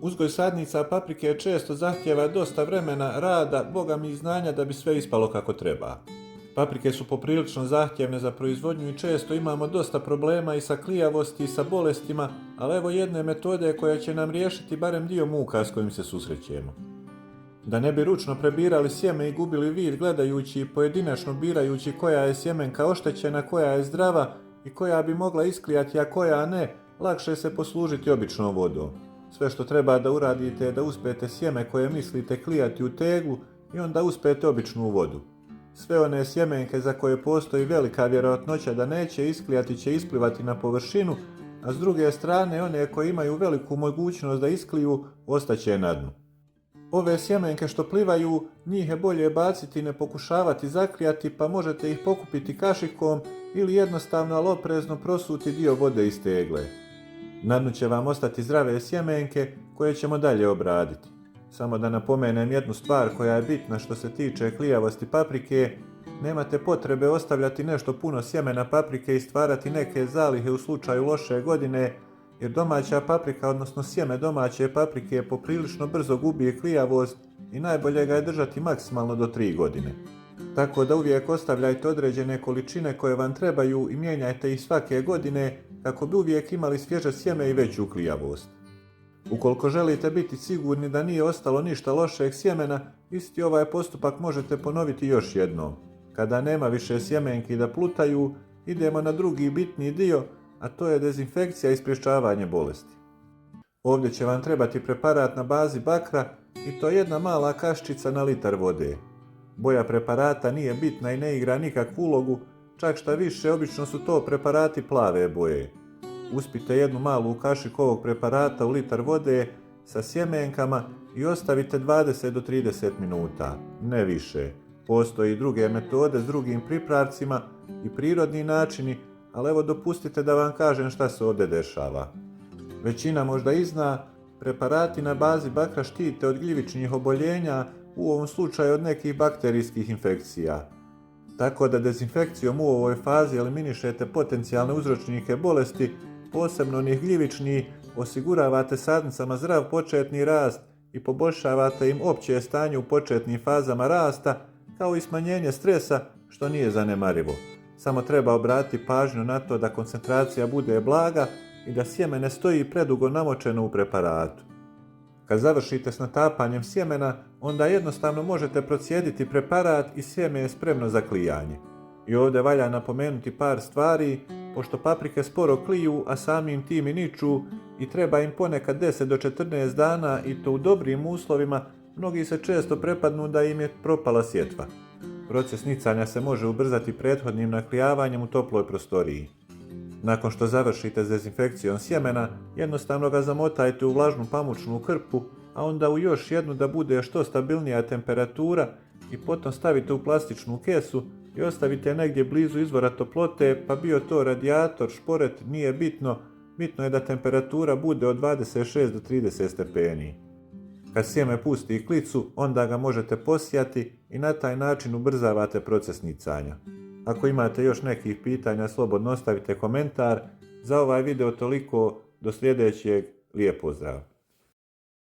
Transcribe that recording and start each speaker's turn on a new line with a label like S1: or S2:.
S1: Uzgoj sadnica paprike često zahtijeva dosta vremena, rada, boga mi i znanja da bi sve ispalo kako treba. Paprike su poprilično zahtjevne za proizvodnju i često imamo dosta problema i sa klijavosti i sa bolestima, ali evo jedne metode koja će nam riješiti barem dio muka s kojim se susrećemo. Da ne bi ručno prebirali sjeme i gubili vid gledajući i pojedinačno birajući koja je sjemenka oštećena, koja je zdrava i koja bi mogla isklijati, a koja ne, lakše se poslužiti običnom vodom. Sve što treba da uradite je da uspete sjeme koje mislite klijati u teglu i onda uspete običnu vodu. Sve one sjemenke za koje postoji velika vjerojatnoća da neće isklijati će isplivati na površinu, a s druge strane one koje imaju veliku mogućnost da iskliju ostaće na dnu. Ove sjemenke što plivaju, njih je bolje baciti i ne pokušavati zaklijati, pa možete ih pokupiti kašikom ili jednostavno ali oprezno prosuti dio vode iz tegle. Na dnu će vam ostati zdrave sjemenke koje ćemo dalje obraditi. Samo da napomenem jednu stvar koja je bitna što se tiče klijavosti paprike, nemate potrebe ostavljati nešto puno sjemena paprike i stvarati neke zalihe u slučaju loše godine, jer domaća paprika, odnosno sjeme domaće paprike poprilično brzo gubi klijavost i najbolje ga je držati maksimalno do 3 godine. Tako da uvijek ostavljajte određene količine koje vam trebaju i mijenjajte ih svake godine kako bi uvijek imali svježe sjeme i veću klijavost. Ukoliko želite biti sigurni da nije ostalo ništa lošeg sjemena, isti ovaj postupak možete ponoviti još jednom. Kada nema više sjemenki da plutaju, idemo na drugi bitni dio, a to je dezinfekcija i sprječavanje bolesti. Ovdje će vam trebati preparat na bazi bakra i to jedna mala kaščica na litar vode. Boja preparata nije bitna i ne igra nikakvu ulogu, čak šta više obično su to preparati plave boje. Uspite jednu malu kašiku ovog preparata u litar vode sa sjemenkama i ostavite 20 do 30 minuta, ne više. Postoji i druge metode s drugim pripravcima i prirodni načini, ali evo dopustite da vam kažem šta se ovdje dešava. Većina možda i zna, preparati na bazi bakra štite od gljivičnih oboljenja, u ovom slučaju od nekih bakterijskih infekcija. Tako da dezinfekcijom u ovoj fazi eliminišete potencijalne uzročnike bolesti, posebno onih gljivičnih, osiguravate sadnicama zdrav početni rast i poboljšavate im opće stanje u početnim fazama rasta, kao i smanjenje stresa, što nije zanemarivo. Samo treba obratiti pažnju na to da koncentracija bude blaga i da sjeme ne stoji predugo namočeno u preparatu. Kad završite s natapanjem sjemena, onda jednostavno možete procijediti preparat i sjeme je spremno za klijanje. I ovdje valja napomenuti par stvari, pošto paprike sporo kliju, a samim tim i niču i treba im ponekad 10 do 14 dana i to u dobrim uslovima, mnogi se često prepadnu da im je propala sjetva. Proces nicanja se može ubrzati prethodnim naklijavanjem u toploj prostoriji. Nakon što završite s dezinfekcijom sjemena, jednostavno ga zamotajte u vlažnu pamučnu krpu, a onda u još jednu da bude što stabilnija temperatura i potom stavite u plastičnu kesu i ostavite negdje blizu izvora toplote, pa bio to radijator, šporet, nije bitno, bitno je da temperatura bude od 26 do 30 stepeni. Kad sjeme pusti klicu, onda ga možete posijati i na taj način ubrzavate proces nicanja. Ako imate još nekih pitanja, slobodno ostavite komentar. Za ovaj video toliko, do sljedećeg, lijep pozdrav!